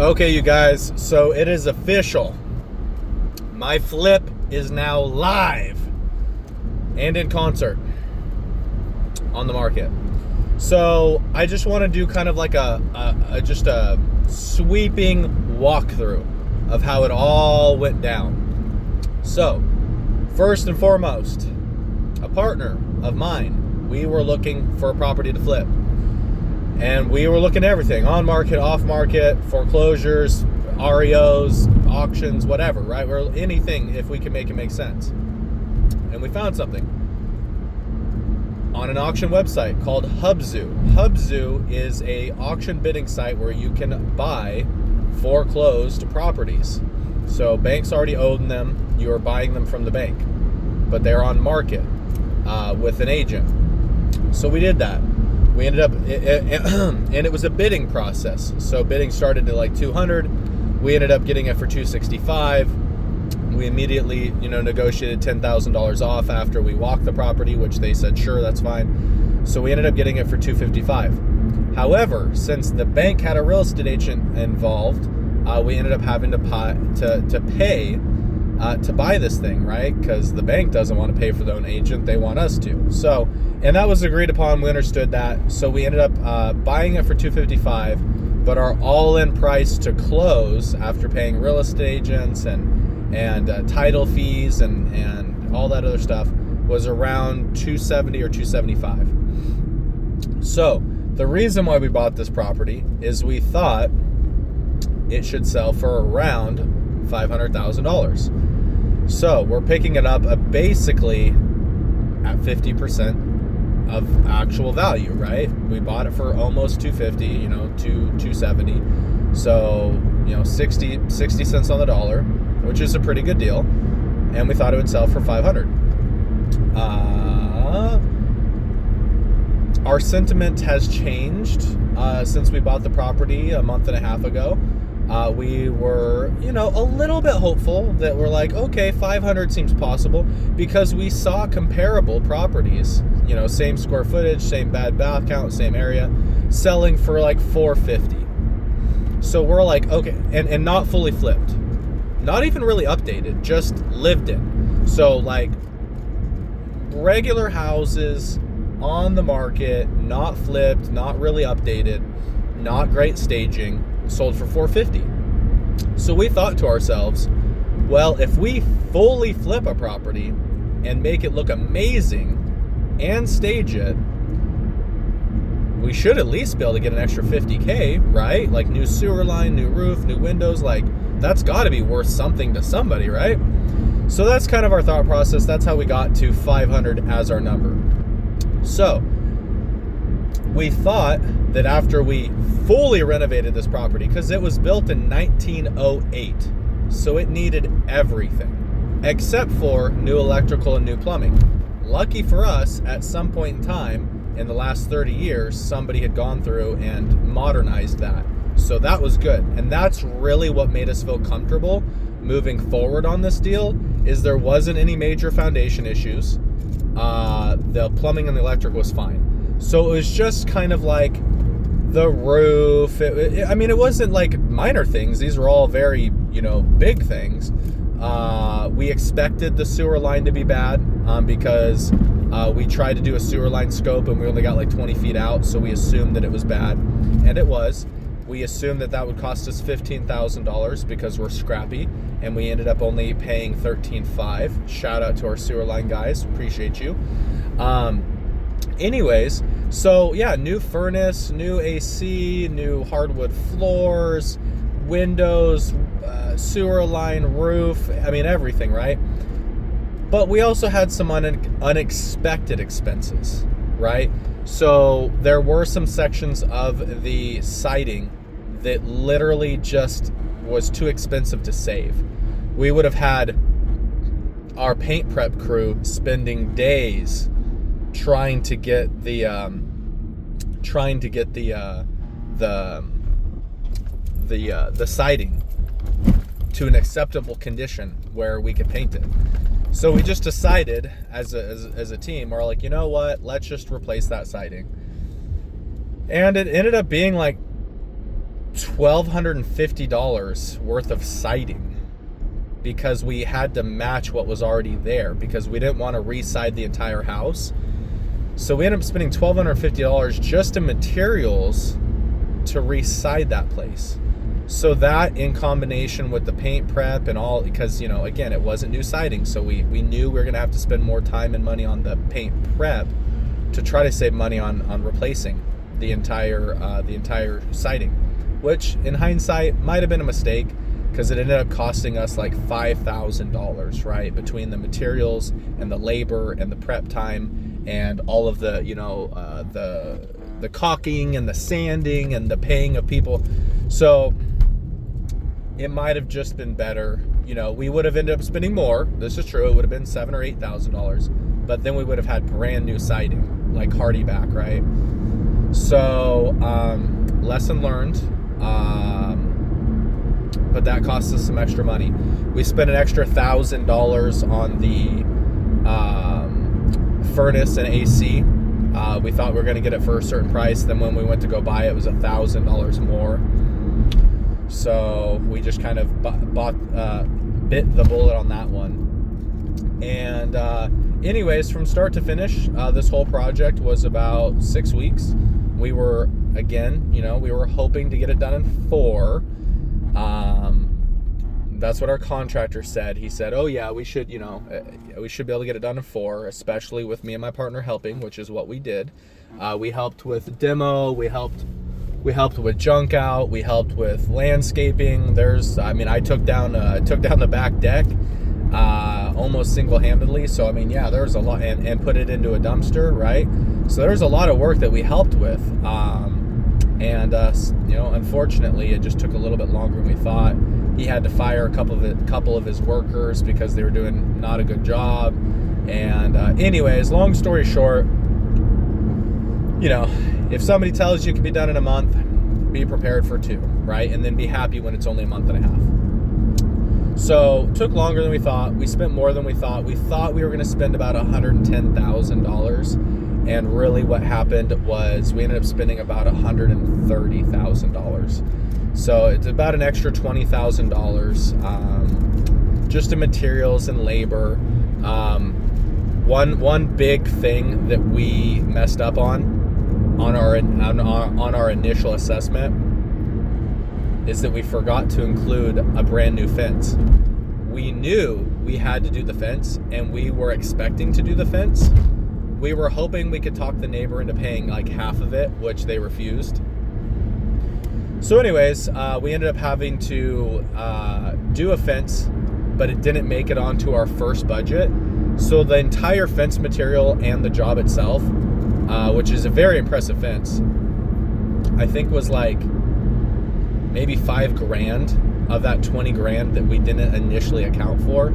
Okay, you guys, so it is official. My flip is now live and in concert on the market. So I just want to do kind of like a sweeping walkthrough of how it all went down. So, first and foremost, a partner of mine, we were looking for a property to flip. And we were looking at everything, on market, off market, foreclosures, REOs, auctions, whatever, right? Or anything if we can make it make sense. And we found something on an auction website called Hubzu. Hubzu is a auction bidding site where you can buy foreclosed properties. So banks already own them, you are buying them from the bank, but they're on market with an agent. So we did that. We ended up, and it was a bidding process. So bidding started at like 200. We ended up getting it for 265. We immediately, negotiated $10,000 off after we walked the property, which they said, sure, that's fine. So we ended up getting it for 255. However, since the bank had a real estate agent involved, we ended up having to pay to buy this thing, right? Because the bank doesn't want to pay for their own agent; they want us to. So, and that was agreed upon. We understood that, so we ended up buying it for $255. But our all-in price to close, after paying real estate agents and title fees and all that other stuff, was around $270 or $275. So the reason why we bought this property is we thought it should sell for around $500,000. So we're picking it up basically at 50% of actual value, right? We bought it for almost $250, $270. So, 60 cents on the dollar, which is a pretty good deal. And we thought it would sell for $500. Our sentiment has changed since we bought the property a month and a half ago. We were, a little bit hopeful that we're like, okay, 500 seems possible, because we saw comparable properties, same square footage, same bad bath count, same area, selling for like 450. So we're like, okay, and not fully flipped, not even really updated, just lived in. So like regular houses on the market, not flipped, not really updated, not great staging, sold for 450. So we thought to ourselves, well, if we fully flip a property and make it look amazing and stage it, we should at least be able to get an extra 50K, right? Like new sewer line, new roof, new windows, like that's got to be worth something to somebody, right? So that's kind of our thought process. That's how we got to 500 as our number. So we thought that after we fully renovated this property, because it was built in 1908, so it needed everything except for new electrical and new plumbing. Lucky for us, at some point in time in the last 30 years, somebody had gone through and modernized that. So that was good. And that's really what made us feel comfortable moving forward on this deal, is there wasn't any major foundation issues. The plumbing and the electric was fine. So it was just kind of like the roof. It wasn't like minor things. These were all very, big things. We expected the sewer line to be bad because we tried to do a sewer line scope and we only got like 20 feet out. So we assumed that it was bad, and it was. We assumed that would cost us $15,000 because we're scrappy, and we ended up only paying $13,500. Shout out to our sewer line guys. Appreciate you. Anyways, so yeah, new furnace, new AC, new hardwood floors, windows, sewer line, roof, everything, right? But we also had some unexpected expenses, right? So there were some sections of the siding that literally just was too expensive to save. We would have had our paint prep crew spending days trying to get the siding to an acceptable condition where we could paint it. So we just decided as a team, we're like, you know what, let's just replace that siding. And it ended up being like $1,250 worth of siding because we had to match what was already there because we didn't want to re-side the entire house. So we ended up spending $1,250 just in materials to re-side that place. So that, in combination with the paint prep and all, because, you know, again, it wasn't new siding, so we knew we were going to have to spend more time and money on the paint prep to try to save money on replacing the entire siding, which in hindsight might have been a mistake because it ended up costing us like $5,000, right, between the materials and the labor and the prep time and all of the, you know, the caulking and the sanding and the paying of people. So it might have just been better, you know, we would have ended up spending more. This is true. It would have been $7,000 or $8,000, but then we would have had brand new siding, like HardieBack, right? So, lesson learned. But that cost us some extra money. We spent an extra $1,000 on the furnace and AC. We thought we were going to get it for a certain price. Then when we went to go buy it, it was $1,000 more. So we just kind of bit the bullet on that one. And anyways, from start to finish, this whole project was about 6 weeks. We were, again, you know, we were hoping to get it done in 4. That's what our contractor said. He said, oh yeah, we should, you know, we should be able to get it done in 4, especially with me and my partner helping, which is what we did. We helped with demo, we helped with junk out, we helped with landscaping. I took down the back deck almost single-handedly. So I mean, yeah, there's a lot, and put it into a dumpster, right? So there's a lot of work that we helped with. And you know, unfortunately, it just took a little bit longer than we thought. He had to fire a couple of his workers because they were doing not a good job. And anyways, long story short, you know, if somebody tells you it can be done in a month, be prepared for 2, right? And then be happy when it's only a month and a half. So it took longer than we thought. We spent more than we thought. We thought we were going to spend about $110,000. And really what happened was we ended up spending about $130,000. So it's about an extra $20,000 just in materials and labor. One big thing that we messed up on our initial assessment is that we forgot to include a brand new fence. We knew we had to do the fence, and we were expecting to do the fence. We were hoping we could talk the neighbor into paying like half of it, which they refused. So anyways, we ended up having to do a fence, but it didn't make it onto our first budget. So the entire fence material and the job itself, which is a very impressive fence, I think was like maybe $5,000 of that $20,000 that we didn't initially account for.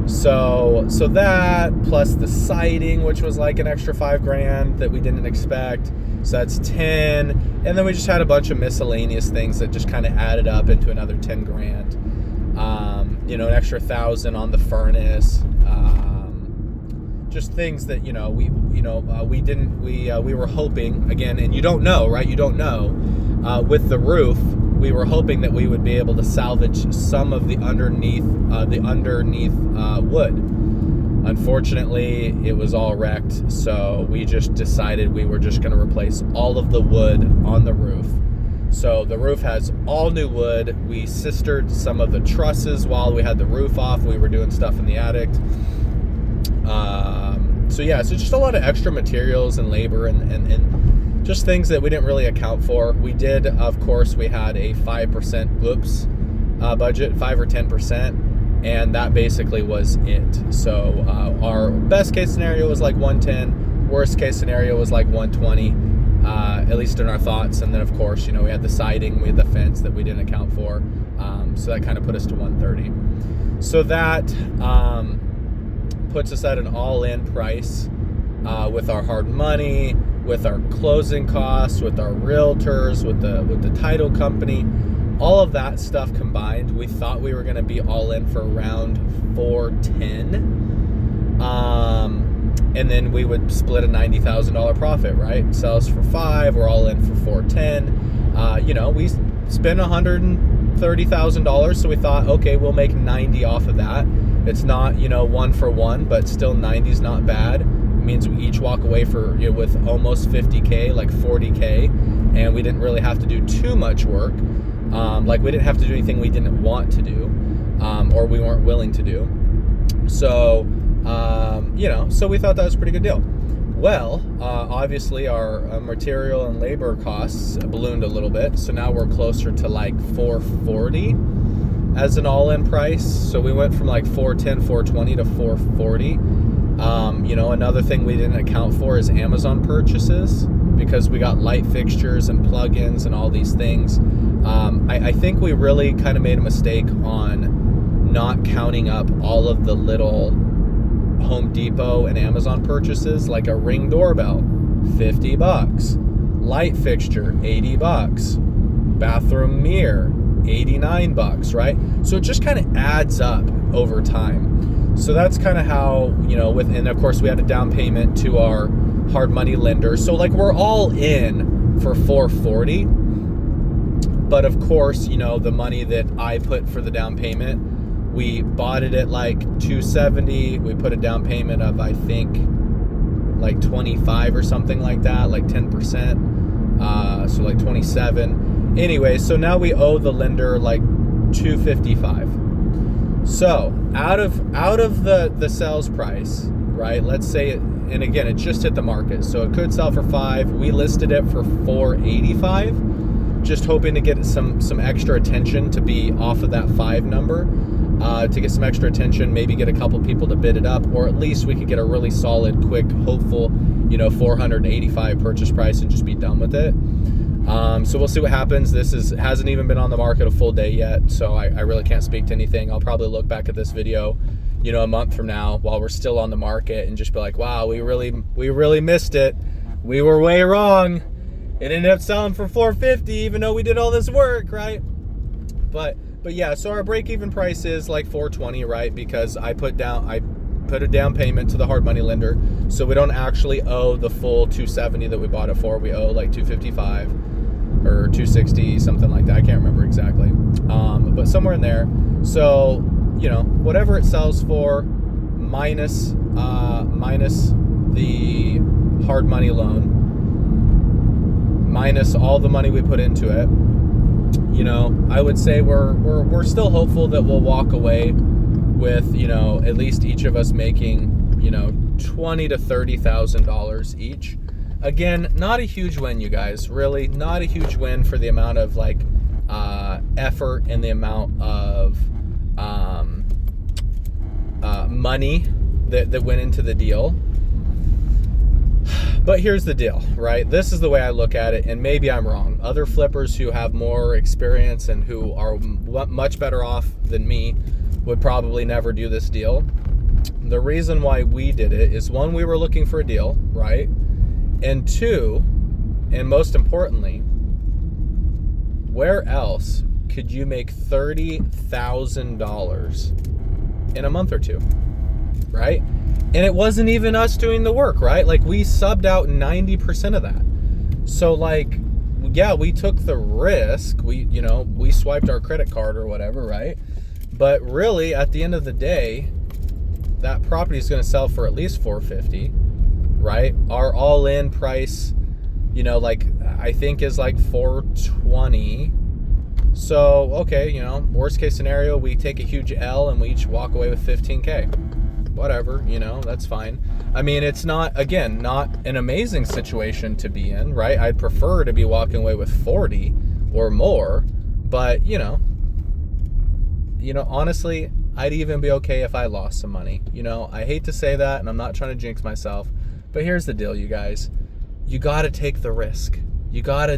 So that plus the siding, which was like an extra $5,000 that we didn't expect. So that's 10. And then we just had a bunch of miscellaneous things that just kind of added up into another $10,000. You know, an extra $1,000 on the furnace. Just things that, you know, we were hoping, again, and you don't know, right? You don't know. With the roof, we were hoping that we would be able to salvage some of the underneath wood. Unfortunately, it was all wrecked, so we just decided we were just going to replace all of the wood on the roof. So the roof has all new wood. We sistered some of the trusses while we had the roof off. We were doing stuff in the attic. So just a lot of extra materials and labor and just things that we didn't really account for. We did, of course, we had a 5% budget, 5 or 10%, and that basically was it. So our best case scenario was like 110, worst case scenario was like 120, at least in our thoughts. And then, of course, you know, we had the siding, we had the fence that we didn't account for, so that kind of put us to 130. So that puts us at an all-in price with our hard money, with our closing costs, with our realtors, with the title company, all of that stuff combined. We thought we were going to be all in for around 410, and then we would split a $90,000 profit, right? Sell us for 5, we're all in for 410. You know, we spent $130,000, so we thought, okay, we'll make 90 off of that. It's not, you know, 1 for 1, but still 90 is not bad. It means we each walk away for, you know, with almost 50K, like 40K, and we didn't really have to do too much work. Like we didn't have to do anything we didn't want to do, or we weren't willing to do. So, you know, so we thought that was a pretty good deal. Well, obviously our material and labor costs ballooned a little bit. So now we're closer to like 440 as an all-in price. So we went from like 410, 420 to 440. You know, another thing we didn't account for is Amazon purchases, because we got light fixtures and plugins and all these things. I think we really kind of made a mistake on not counting up all of the little Home Depot and Amazon purchases, like a Ring doorbell, $50, light fixture, $80, bathroom mirror, $89, right? So it just kind of adds up over time. So that's kind of how, you know, and of course we had a down payment to our hard money lender. So like we're all in for 440. But of course, you know, the money that I put for the down payment, we bought it at like 270. We put a down payment of, I think, like 25 or something like that, like 10%. So like 27. Anyway, so now we owe the lender like 255. So out of the sales price, right? Let's say it, and again, it just hit the market, so it could sell for 5. We listed it for 485. Just hoping to get some extra attention, to be off of that 5 number, to get some extra attention, maybe get a couple people to bid it up, or at least we could get a really solid, quick, hopeful, you know, 485 purchase price and just be done with it. So we'll see what happens. This hasn't even been on the market a full day yet, so I really can't speak to anything. I'll probably look back at this video, you know, a month from now while we're still on the market and just be like, wow, we really missed it. We were way wrong. It ended up selling for 450, even though we did all this work, right? But yeah, so our break-even price is like 420, right? Because I put a down payment to the hard money lender, so we don't actually owe the full 270 that we bought it for. We owe like 255 or 260, something like that. I can't remember exactly, but somewhere in there. So, you know, whatever it sells for, minus the hard money loan, minus all the money we put into it, you know, I would say we're still hopeful that we'll walk away with, you know, at least each of us making, you know, $20,000 to $30,000 each. Again, not a huge win, you guys. Really, not a huge win for the amount of like effort and the amount of money that went into the deal. But here's the deal, right? This is the way I look at it, and maybe I'm wrong. Other flippers who have more experience and who are much better off than me would probably never do this deal. The reason why we did it is, 1, we were looking for a deal, right? And 2, and most importantly, where else could you make $30,000 in a month or 2, right? And it wasn't even us doing the work, right? Like, we subbed out 90% of that. So like, yeah, we took the risk. We swiped our credit card or whatever, right? But really, at the end of the day, that property is going to sell for at least $450, right? Our all-in price, you know, like, I think is like $420. So, okay, you know, worst case scenario, we take a huge L and we each walk away with $15K. Whatever, you know, that's fine. I mean, it's not, again, not an amazing situation to be in, right? I'd prefer to be walking away with 40 or more, but you know, honestly, I'd even be okay if I lost some money. You know, I hate to say that, and I'm not trying to jinx myself, but here's the deal, you guys. You got to take the risk. You got to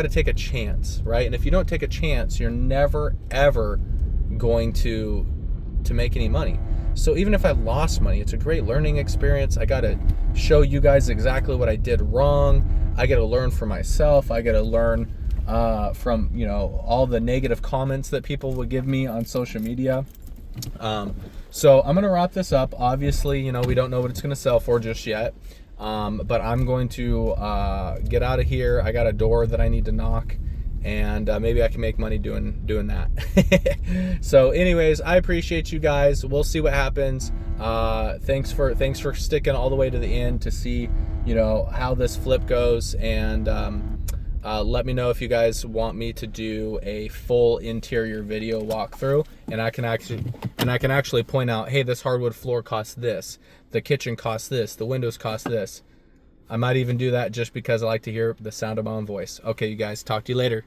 take a chance, right? And if you don't take a chance, you're never ever going to make any money. So even if I lost money, it's a great learning experience. I got to show you guys exactly what I did wrong. I got to learn for myself. I got to learn from, you know, all the negative comments that people would give me on social media. So I'm going to wrap this up. Obviously, you know, we don't know what it's going to sell for just yet. But I'm going to get out of here. I got a door that I need to knock, and maybe I can make money doing that. So anyways, I appreciate you guys. We'll see what happens. Thanks for sticking all the way to the end to see, you know, how this flip goes, and let me know if you guys want me to do a full interior video walkthrough, and I can actually point out, hey, this hardwood floor costs this, the kitchen costs this, the windows cost this. I might even do that just because I like to hear the sound of my own voice. Okay, you guys, talk to you later.